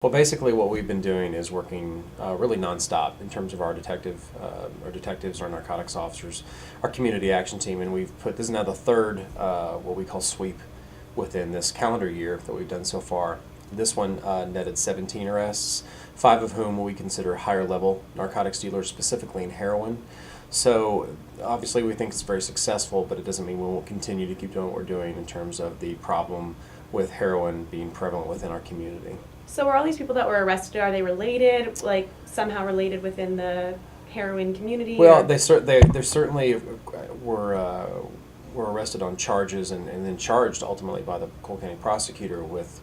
Well, basically, what we've been doing is working really nonstop in terms of our detectives, our narcotics officers, our community action team, and we've put this is now the third what we call sweep within this calendar year that we've done so far. This one netted 17 arrests, 5 of whom we consider higher level narcotics dealers, specifically in heroin. So obviously, we think it's very successful, but it doesn't mean we won't continue to keep doing what we're doing in terms of the problem with heroin being prevalent within our community. So are all these people that were arrested, are they related, like somehow related within the heroin community? Well, or- they certainly were arrested on charges and then charged ultimately by the Cole County prosecutor with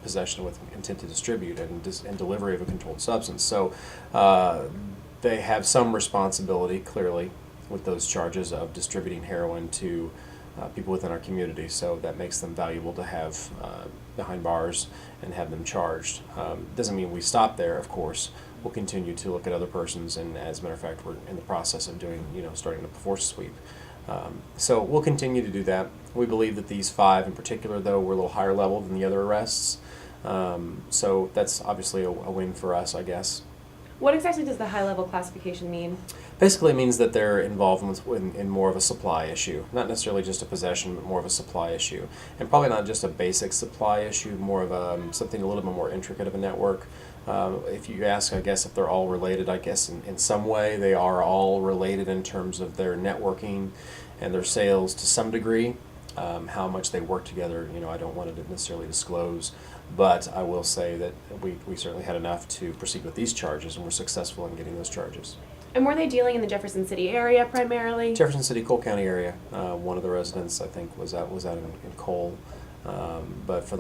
possession with intent to distribute and delivery of a controlled substance. So they have some responsibility, clearly, with those charges of distributing heroin to people within our community. So that makes them valuable to have behind bars and have them charged. Doesn't mean we stop there, of course. We'll continue to look at other persons, and as a matter of fact, we're in the process of doing, starting a force sweep. So we'll continue to do that. We believe that these 5 in particular, though, were a little higher level than the other arrests. So that's obviously a win for us, I guess. What exactly does the high-level classification mean? Basically, it means that they're involved in more of a supply issue, not necessarily just a possession, but more of a supply issue, and probably not just a basic supply issue, more of something a little bit more intricate of a network. If you ask, I guess, if they're all related, I guess in some way they are all related in terms of their networking and their sales to some degree. How much they work together, I don't want to necessarily disclose, but I will say that we certainly had enough to proceed with these charges, and we're successful in getting those charges. And were they dealing in the Jefferson City area primarily? Jefferson City, Cole County area. One of the residents, I think, was out in Cole, but for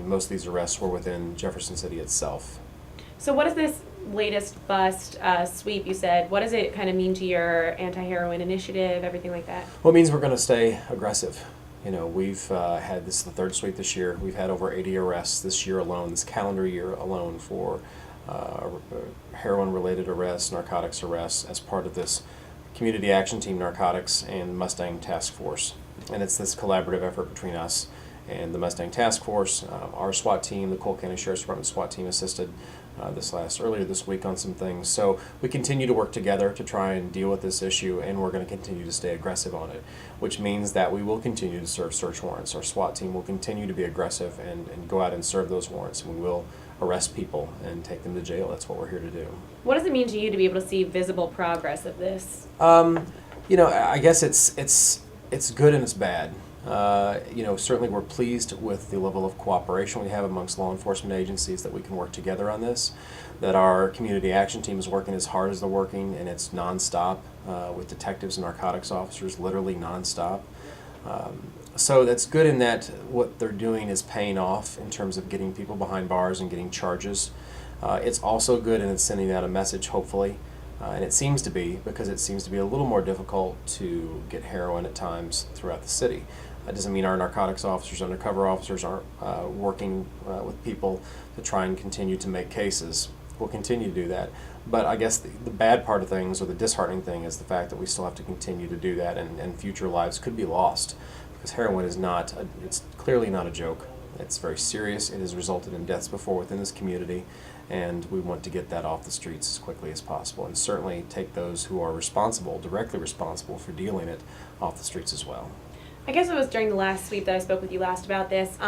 most of these arrests were within Jefferson City itself. So what does this latest bust sweep, you said, what does it kind of mean to your anti-heroin initiative, everything like that? Well, it means we're going to stay aggressive. We've had this is the third sweep this year. We've had over 80 arrests this year alone, this calendar year alone, for heroin-related arrests, narcotics arrests, as part of this Community Action Team Narcotics and Mustang Task Force. And it's this collaborative effort between us and the Mustang Task Force. Our SWAT team, the Cole County Sheriff's Department SWAT team, assisted earlier this week on some things. So we continue to work together to try and deal with this issue, and we're going to continue to stay aggressive on it, which means that we will continue to serve search warrants. Our SWAT team will continue to be aggressive and go out and serve those warrants, and we will arrest people and take them to jail. That's what we're here to do. What does it mean to you to be able to see visible progress of this? I guess it's good and it's bad. Certainly we're pleased with the level of cooperation we have amongst law enforcement agencies, that we can work together on this, that our community action team is working as hard as they're working, and it's nonstop with detectives and narcotics officers, literally nonstop. So that's good in that what they're doing is paying off in terms of getting people behind bars and getting charges. It's also good in it's sending out a message, hopefully, and it seems to be, because it seems to be a little more difficult to get heroin at times throughout the city. That doesn't mean our narcotics officers, undercover officers aren't working with people to try and continue to make cases. We'll continue to do that. But I guess the bad part of things, or the disheartening thing, is the fact that we still have to continue to do that, and future lives could be lost, because heroin is it's clearly not a joke. It's very serious. It has resulted in deaths before within this community, and we want to get that off the streets as quickly as possible, and certainly take those who are directly responsible for dealing it, off the streets as well. I guess it was during the last sweep that I spoke with you last about this,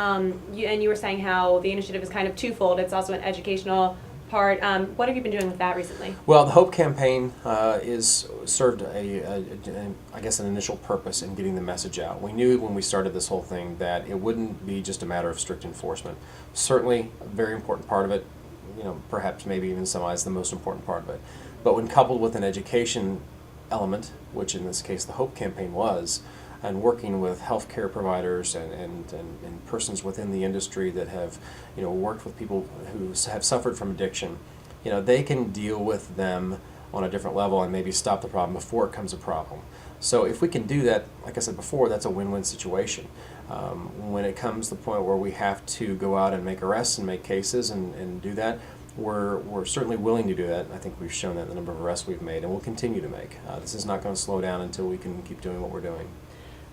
you were saying how the initiative is kind of twofold. It's also an educational part. What have you been doing with that recently? Well, the Hope campaign is served an initial purpose in getting the message out. We knew when we started this whole thing that it wouldn't be just a matter of strict enforcement. Certainly a very important part of it, perhaps maybe even in some eyes the most important part of it. But when coupled with an education element, which in this case the Hope campaign was, and working with healthcare providers and persons within the industry that have, worked with people who have suffered from addiction, they can deal with them on a different level and maybe stop the problem before it becomes a problem. So if we can do that, like I said before, that's a win-win situation. When it comes to the point where we have to go out and make arrests and make cases and do that, we're certainly willing to do that. I think we've shown that in the number of arrests we've made, and we'll continue to make. This is not going to slow down until we can keep doing what we're doing.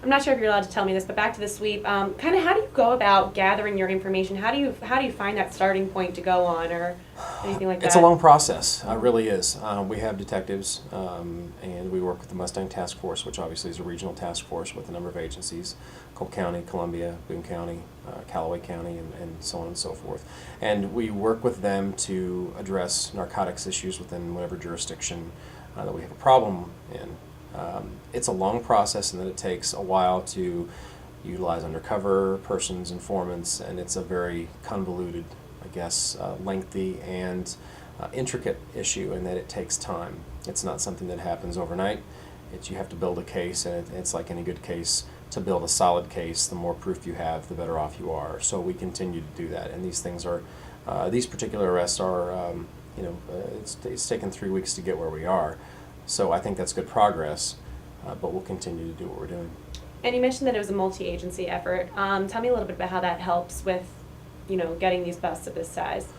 I'm not sure if you're allowed to tell me this, but back to the sweep, kind of how do you go about gathering your information? How do you find that starting point to go on, or anything like that? It's a long process. It really is. We have detectives, and we work with the Mustang Task Force, which obviously is a regional task force with a number of agencies: Cole County, Columbia, Boone County, Callaway County, and so on and so forth. And we work with them to address narcotics issues within whatever jurisdiction that we have a problem in. It's a long process, and that it takes a while to utilize undercover persons, informants, and it's a very convoluted, I guess, lengthy and intricate issue, in that it takes time. It's not something that happens overnight. You have to build a case, and it's like any good case. To build a solid case, the more proof you have, the better off you are. So we continue to do that, and these things are, these particular arrests are, it's taken 3 weeks to get where we are. So I think that's good progress, but we'll continue to do what we're doing. And you mentioned that it was a multi-agency effort. Tell me a little bit about how that helps with, getting these busts of this size.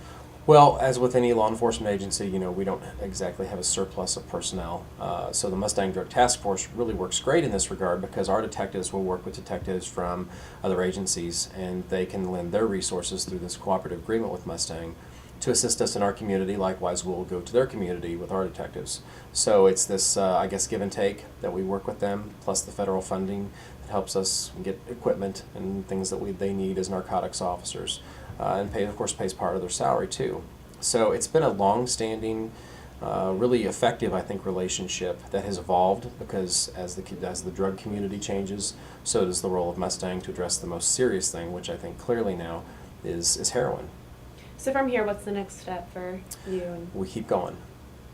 Well, as with any law enforcement agency, we don't exactly have a surplus of personnel. So the Mustang Drug Task Force really works great in this regard, because our detectives will work with detectives from other agencies, and they can lend their resources through this cooperative agreement with Mustang to assist us in our community. Likewise, we'll go to their community with our detectives. So it's this, I guess, give and take that we work with them, plus the federal funding that helps us get equipment and things that they need as narcotics officers. And of course, pays part of their salary too. So it's been a long-standing, really effective, I think, relationship that has evolved, because as the drug community changes, so does the role of Mustang to address the most serious thing, which I think clearly now is heroin. So from here, what's the next step for you? We keep going.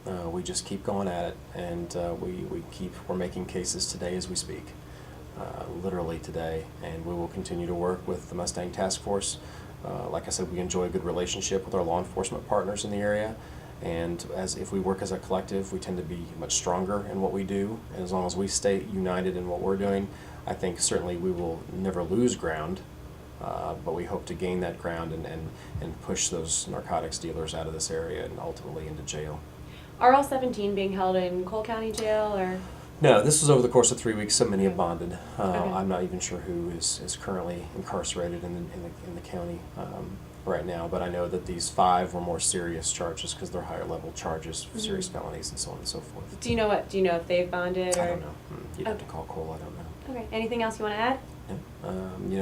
We just keep going at it, and we're making cases today as we speak, literally today, and we will continue to work with the Mustang Task Force. Like I said, we enjoy a good relationship with our law enforcement partners in the area, and if we work as a collective, we tend to be much stronger in what we do. And as long as we stay united in what we're doing, I think certainly we will never lose ground. But we hope to gain that ground and push those narcotics dealers out of this area and ultimately into jail. Are all 17 being held in Cole County Jail, or? No, this was over the course of 3 weeks. So many have Okay. bonded. Okay. I'm not even sure who is currently incarcerated in the county right now, but I know that these 5 were more serious charges, because they're higher level charges for serious felonies and so on and so forth. Do you know if they've bonded, or? I don't know. You'd have to Okay. call Cole. I don't know. Okay. Anything else you want to add?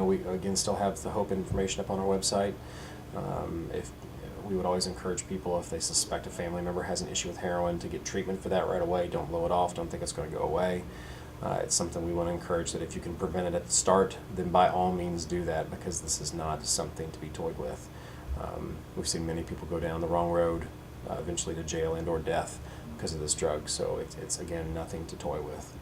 We again still have the HOPE information up on our website. If we would always encourage people, if they suspect a family member has an issue with heroin, to get treatment for that right away. Don't blow it off. Don't think it's going to go away. It's something we want to encourage, that if you can prevent it at the start, then by all means do that, because this is not something to be toyed with. We've seen many people go down the wrong road, eventually to jail and or death, because of this drug. So it's again, nothing to toy with.